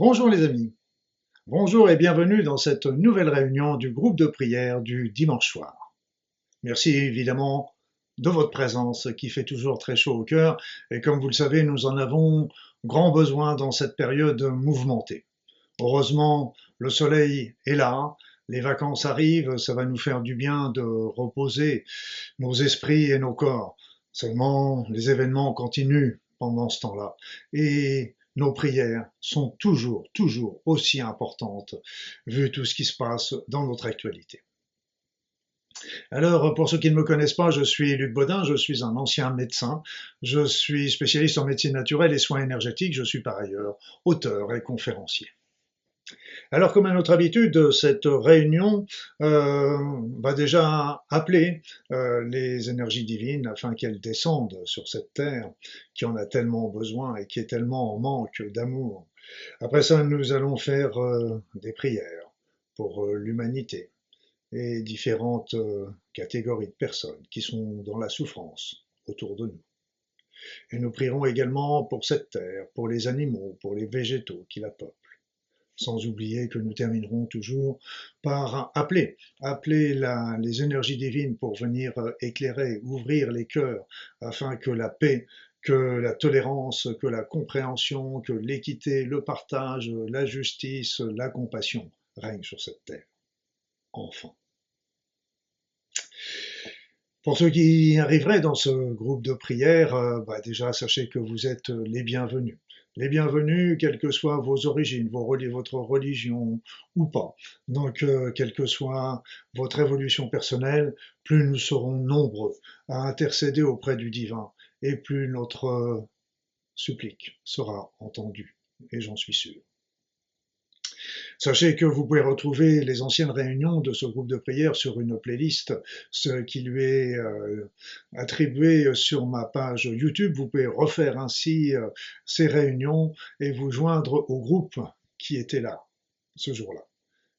Bonjour les amis, bonjour et bienvenue dans cette nouvelle réunion du groupe de prière du dimanche soir. Merci évidemment de votre présence qui fait toujours très chaud au cœur et comme vous le savez, nous en avons grand besoin dans cette période mouvementée. Heureusement, le soleil est là, les vacances arrivent, ça va nous faire du bien de reposer nos esprits et nos corps. Seulement, les événements continuent pendant ce temps-là. Et nos prières sont toujours aussi importantes, vu tout ce qui se passe dans notre actualité. Alors, pour ceux qui ne me connaissent pas, je suis Luc Baudin, je suis un ancien médecin, je suis spécialiste en médecine naturelle et soins énergétiques, je suis par ailleurs auteur et conférencier. Alors, comme à notre habitude, cette réunion va déjà appeler les énergies divines afin qu'elles descendent sur cette terre qui en a tellement besoin et qui est tellement en manque d'amour. Après ça, nous allons faire des prières pour l'humanité et différentes catégories de personnes qui sont dans la souffrance autour de nous. Et nous prierons également pour cette terre, pour les animaux, pour les végétaux qui la peuplent. Sans oublier que nous terminerons toujours par appeler les énergies divines pour venir éclairer, ouvrir les cœurs, afin que la paix, que la tolérance, que la compréhension, que l'équité, le partage, la justice, la compassion règnent sur cette terre. Enfin. Pour ceux qui arriveraient dans ce groupe de prière, déjà sachez que vous êtes les bienvenus. Les bienvenus, quelles que soient vos origines, votre religion ou pas. Donc, quelle que soit votre évolution personnelle, plus nous serons nombreux à intercéder auprès du divin et plus notre supplique sera entendue. Et j'en suis sûr. Sachez que vous pouvez retrouver les anciennes réunions de ce groupe de prière sur une playlist, ce qui lui est attribué sur ma page YouTube. Vous pouvez refaire ainsi ces réunions et vous joindre au groupe qui était là ce jour-là,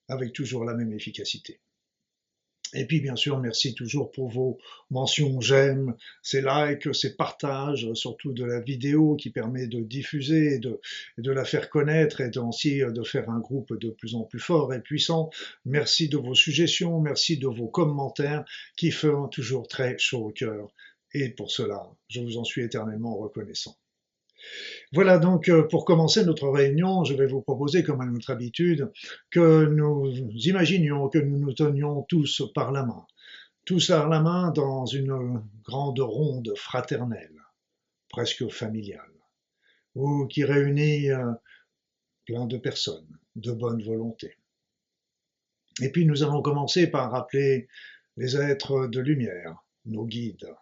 avec toujours la même efficacité. Et puis bien sûr, merci toujours pour vos mentions j'aime, ces likes, ces partages, surtout de la vidéo qui permet de diffuser, de la faire connaître et ainsi de faire un groupe de plus en plus fort et puissant. Merci de vos suggestions, merci de vos commentaires qui font toujours très chaud au cœur. Et pour cela, je vous en suis éternellement reconnaissant. Voilà donc pour commencer notre réunion, je vais vous proposer, comme à notre habitude, que nous imaginions que nous nous tenions tous par la main dans une grande ronde fraternelle, presque familiale, ou qui réunit plein de personnes de bonne volonté. Et puis nous allons commencer par rappeler les êtres de lumière, nos guides,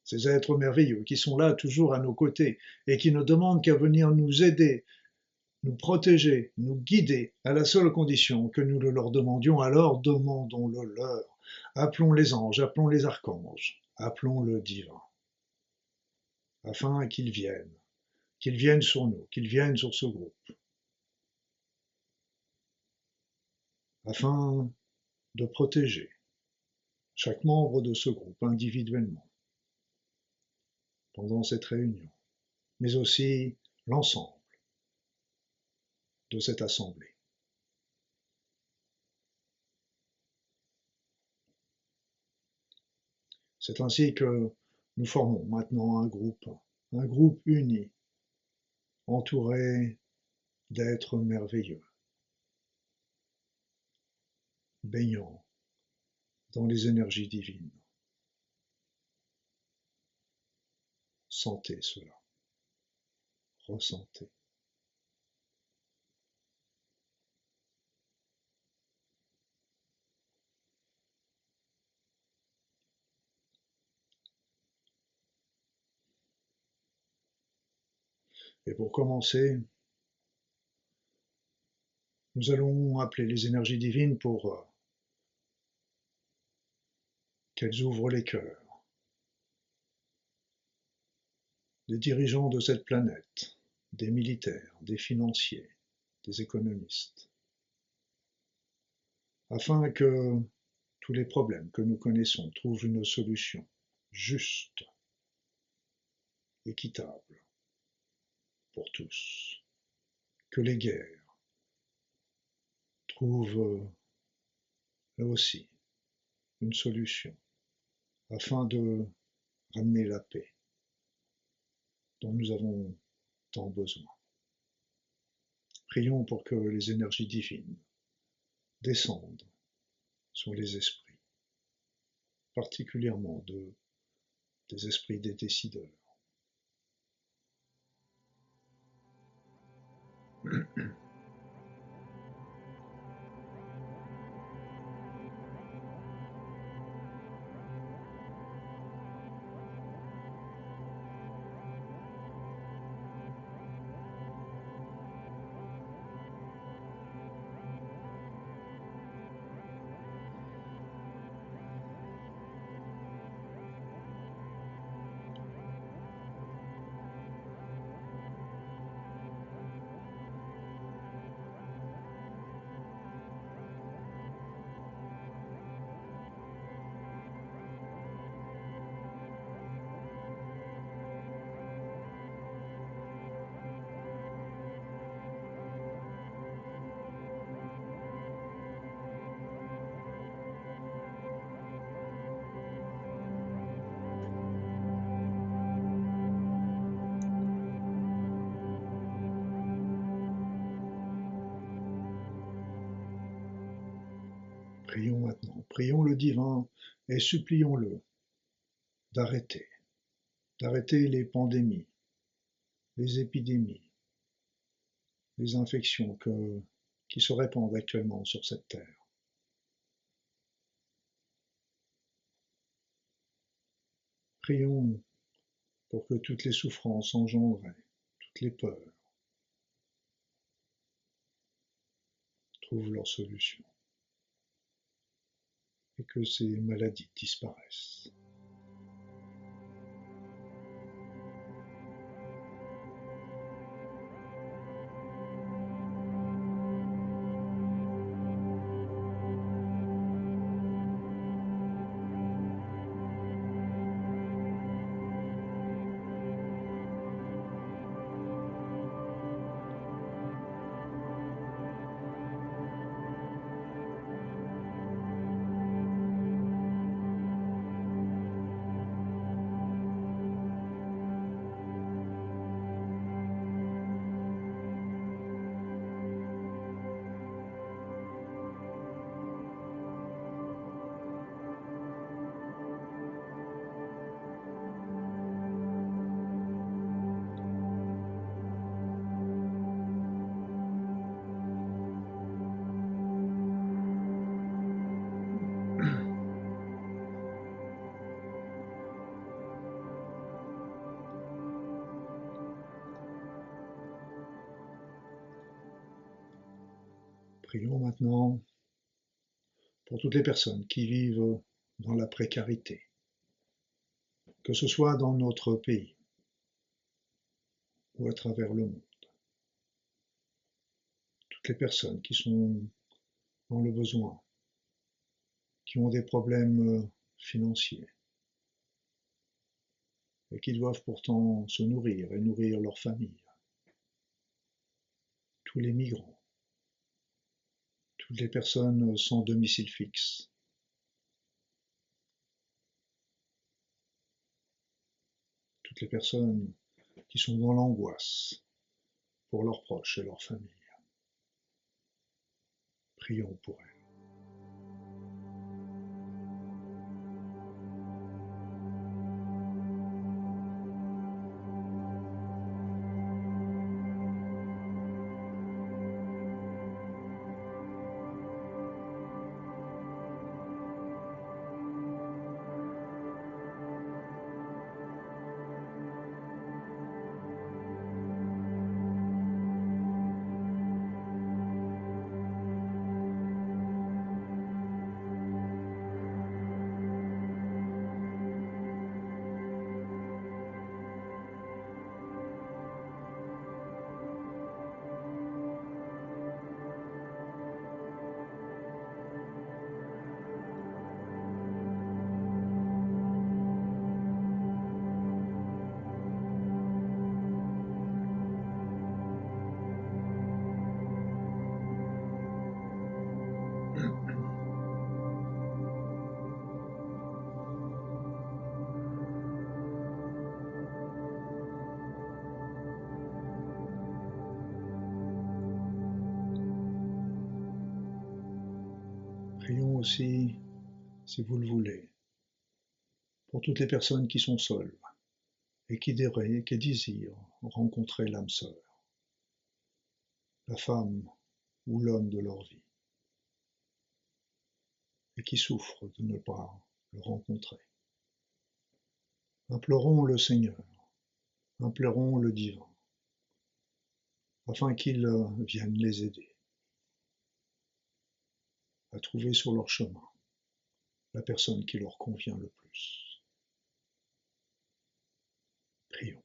ces êtres merveilleux qui sont là toujours à nos côtés et qui ne demandent qu'à venir nous aider, nous protéger, nous guider, à la seule condition que nous le leur demandions, alors demandons-le leur. Appelons les anges, appelons les archanges, appelons le divin, afin qu'ils viennent sur nous, qu'ils viennent sur ce groupe, afin de protéger chaque membre de ce groupe individuellement pendant cette réunion, mais aussi l'ensemble de cette assemblée. C'est ainsi que nous formons maintenant un groupe uni, entouré d'êtres merveilleux, baignant dans les énergies divines. Sentez cela, ressentez. Et pour commencer, nous allons appeler les énergies divines pour qu'elles ouvrent les cœurs des dirigeants de cette planète, des militaires, des financiers, des économistes, afin que tous les problèmes que nous connaissons trouvent une solution juste, équitable pour tous. que les guerres trouvent là aussi une solution afin de ramener la paix dont nous avons tant besoin. Prions pour que les énergies divines descendent sur les esprits, particulièrement des esprits des décideurs. Prions maintenant, prions le divin et supplions-le d'arrêter, d'arrêter les pandémies, les épidémies, les infections qui se répandent actuellement sur cette terre. Prions pour que toutes les souffrances engendrées, toutes les peurs, trouvent leur solution et que ces maladies disparaissent. Prions maintenant pour toutes les personnes qui vivent dans la précarité, que ce soit dans notre pays ou à travers le monde. Toutes les personnes qui sont dans le besoin, qui ont des problèmes financiers et qui doivent pourtant se nourrir et nourrir leur famille. Tous les migrants, toutes les personnes sans domicile fixe, toutes les personnes qui sont dans l'angoisse pour leurs proches et leurs familles. Prions pour elles. Prions aussi, si vous le voulez, pour toutes les personnes qui sont seules et qui désirent rencontrer l'âme sœur, la femme ou l'homme de leur vie, et qui souffrent de ne pas le rencontrer. Implorons le Seigneur, implorons le divin, afin qu'il vienne les aider à trouver sur leur chemin la personne qui leur convient le plus. Prions.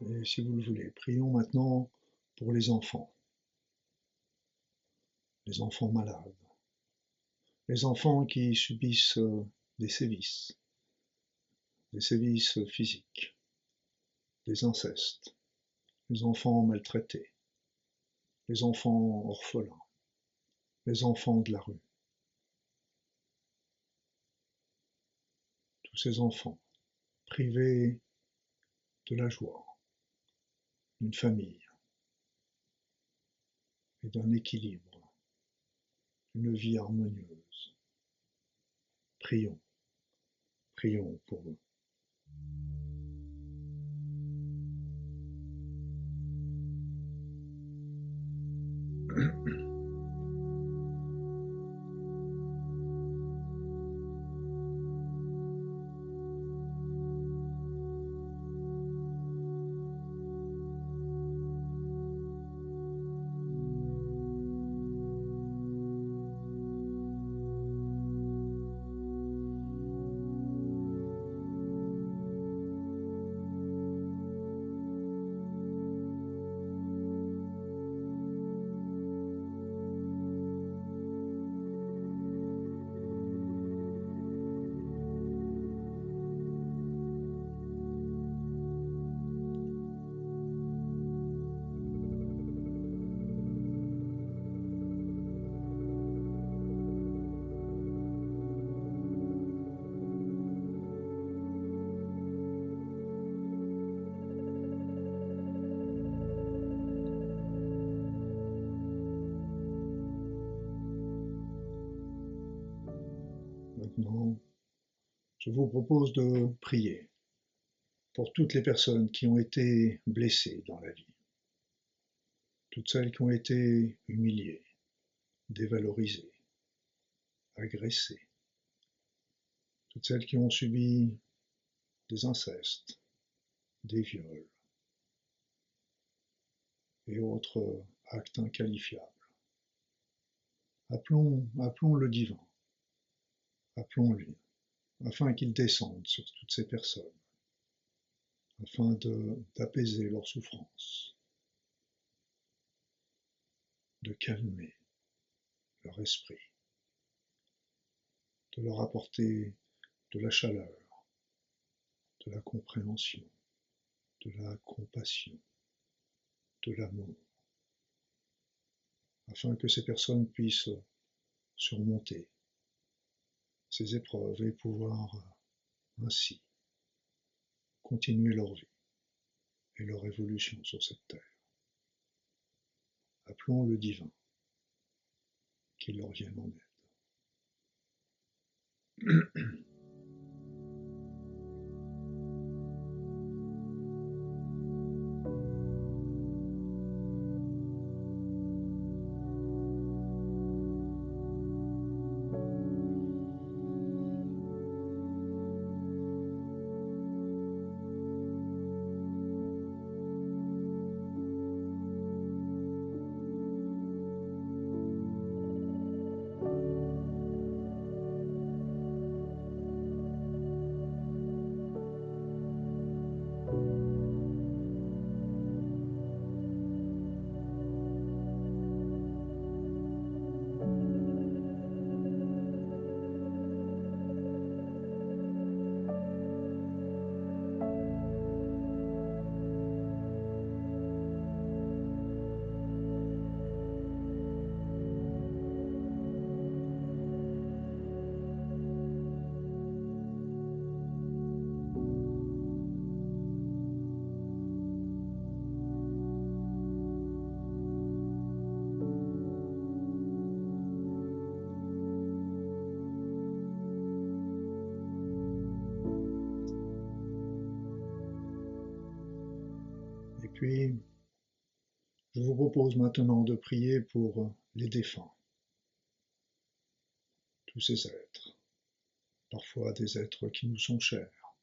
Et si vous le voulez, prions maintenant pour les enfants malades, les enfants qui subissent des sévices physiques, des incestes, les enfants maltraités, les enfants orphelins, les enfants de la rue. Tous ces enfants privés de la joie, d'une famille et d'un équilibre, d'une vie harmonieuse. Prions, prions pour eux. Maintenant, je vous propose de prier pour toutes les personnes qui ont été blessées dans la vie, toutes celles qui ont été humiliées, dévalorisées, agressées, toutes celles qui ont subi des incestes, des viols et autres actes inqualifiables. Appelons le divin, appelons-lui, afin qu'il descende sur toutes ces personnes, afin d'apaiser leur souffrance, de calmer leur esprit, de leur apporter de la chaleur, de la compréhension, de la compassion, de l'amour, afin que ces personnes puissent surmonter ces épreuves et pouvoir ainsi continuer leur vie et leur évolution sur cette terre. Appelons le divin. qu'il leur vienne en aide. Et puis, je vous propose maintenant de prier pour les défunts, tous ces êtres, parfois des êtres qui nous sont chers,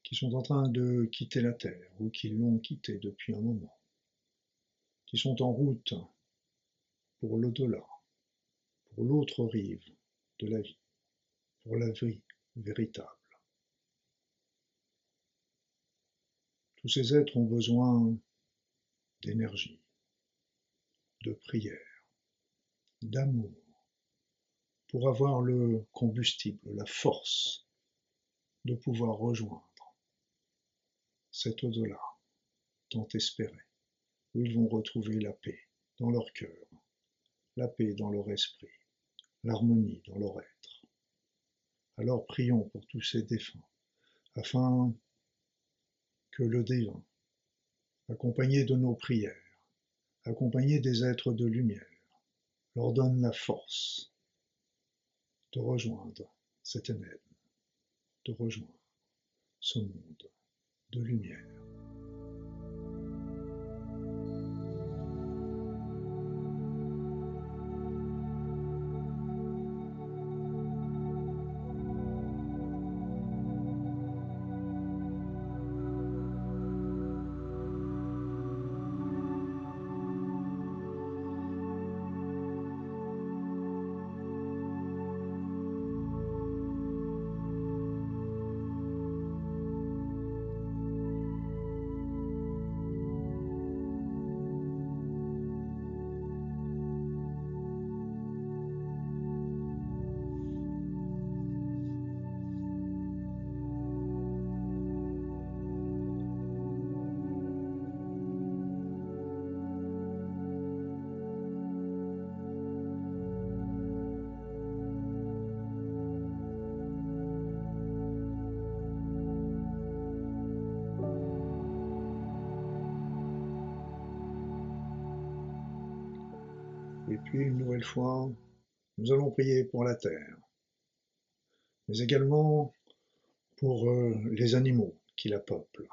qui sont en train de quitter la Terre ou qui l'ont quittée depuis un moment, qui sont en route pour l'au-delà, pour l'autre rive de la vie, pour la vie véritable. Tous ces êtres ont besoin d'énergie, de prière, d'amour, pour avoir le combustible, la force de pouvoir rejoindre cet au-delà tant espéré, où ils vont retrouver la paix dans leur cœur, la paix dans leur esprit, l'harmonie dans leur être. Alors prions pour tous ces défunts, afin que le divin, accompagné de nos prières, accompagné des êtres de lumière, leur donne la force de rejoindre cet Éden, de rejoindre ce monde de lumière. Et puis une nouvelle fois, nous allons prier pour la terre, mais également pour les animaux qui la peuplent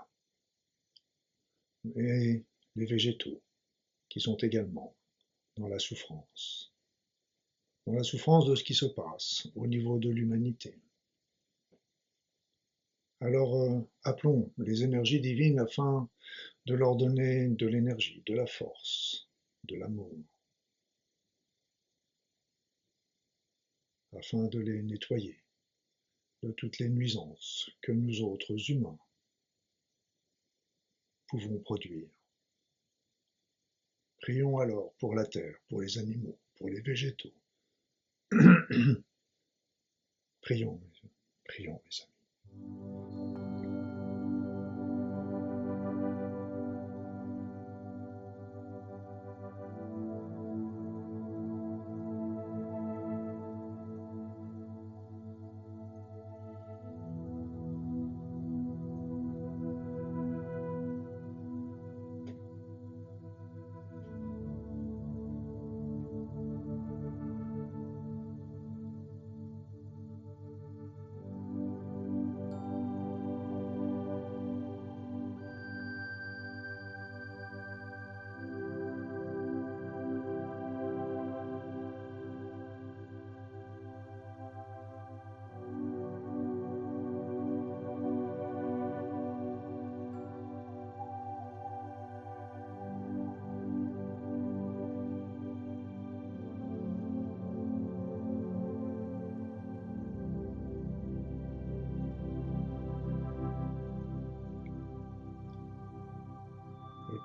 et les végétaux qui sont également dans la souffrance de ce qui se passe au niveau de l'humanité. Alors appelons les énergies divines afin de leur donner de l'énergie, de la force, de l'amour, afin de les nettoyer de toutes les nuisances que nous autres humains pouvons produire. Prions alors pour la terre, pour les animaux, pour les végétaux. Prions, prions mes amis.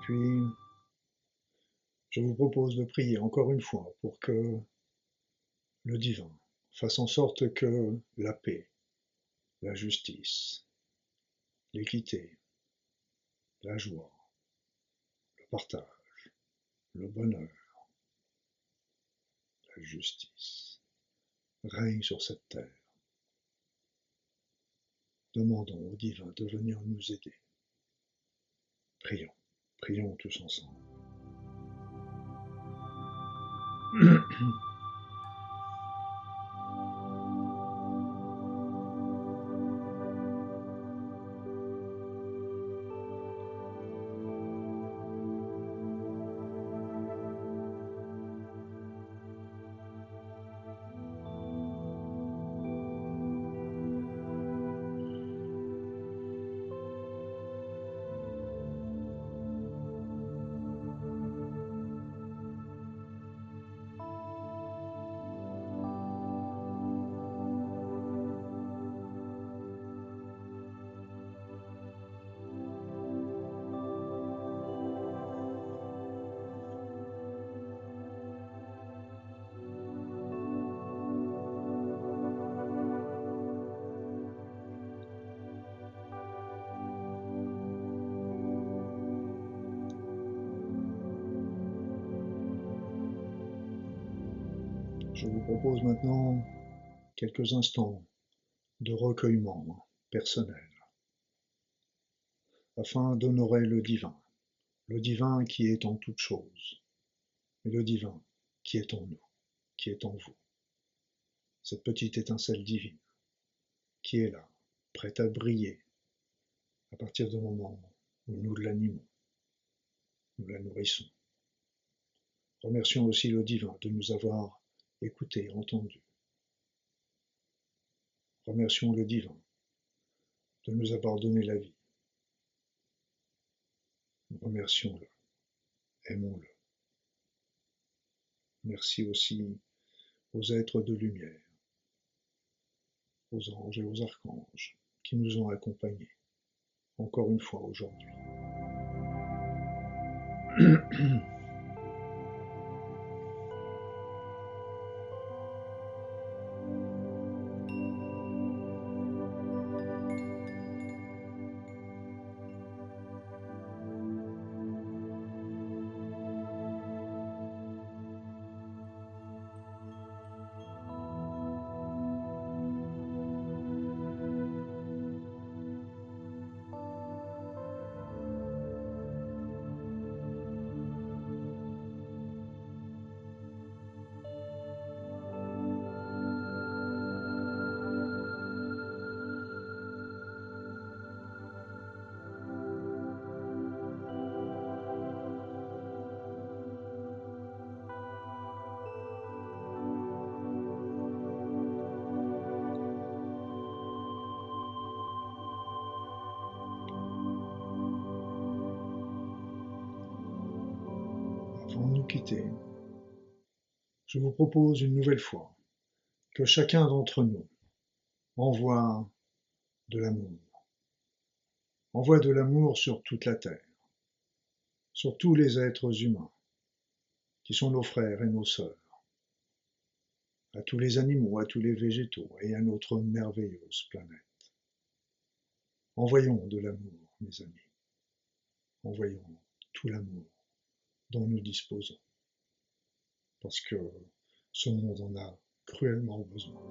Puis, je vous propose de prier encore une fois pour que le divin fasse en sorte que la paix, la justice, l'équité, la joie, le partage, le bonheur, la justice règne sur cette terre. Demandons au divin de venir nous aider. Prions, prions tous ensemble. Je vous propose maintenant quelques instants de recueillement personnel afin d'honorer le divin qui est en toutes choses, et le divin qui est en nous, qui est en vous, cette petite étincelle divine qui est là, prête à briller à partir du moment où nous l'animons, nous la nourrissons. Remercions aussi le divin de nous avoir écoutés, entendus. Remercions le divin de nous avoir donné la vie. Remercions-le, aimons-le. Merci aussi aux êtres de lumière, aux anges et aux archanges qui nous ont accompagnés, encore une fois aujourd'hui. Avant de nous quitter, je vous propose une nouvelle fois que chacun d'entre nous envoie de l'amour. Envoie de l'amour sur toute la terre, sur tous les êtres humains, qui sont nos frères et nos sœurs, à tous les animaux, à tous les végétaux et à notre merveilleuse planète. Envoyons de l'amour, mes amis. Envoyons tout l'amour dont nous disposons, parce que ce monde en a cruellement besoin.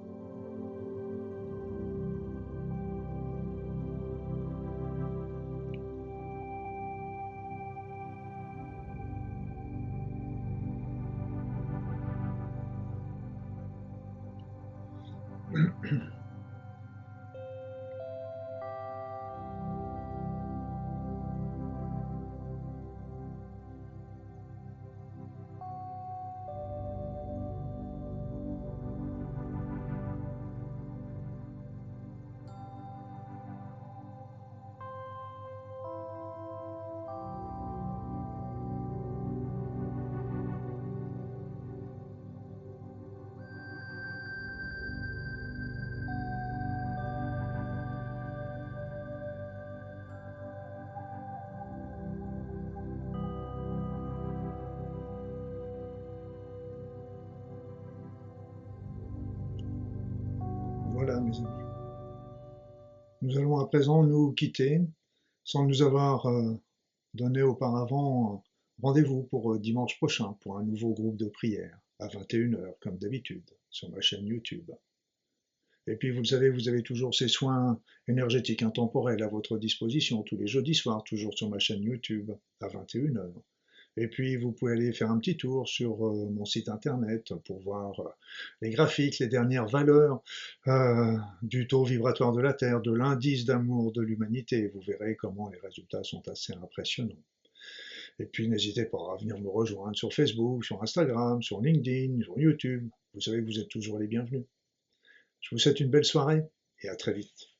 mes amis. Nous allons à présent nous quitter sans nous avoir donné auparavant rendez-vous pour dimanche prochain pour un nouveau groupe de prière à 21 h comme d'habitude sur ma chaîne YouTube. Et puis vous le savez, vous avez toujours ces soins énergétiques intemporels à votre disposition tous les jeudis soirs, toujours sur ma chaîne YouTube à 21 h. Et puis vous pouvez aller faire un petit tour sur mon site internet pour voir les graphiques, les dernières valeurs du taux vibratoire de la Terre, de l'indice d'amour de l'humanité. Vous verrez comment les résultats sont assez impressionnants. Et puis n'hésitez pas à venir me rejoindre sur Facebook, sur Instagram, sur LinkedIn, sur YouTube. Vous savez que vous êtes toujours les bienvenus. Je vous souhaite une belle soirée et à très vite.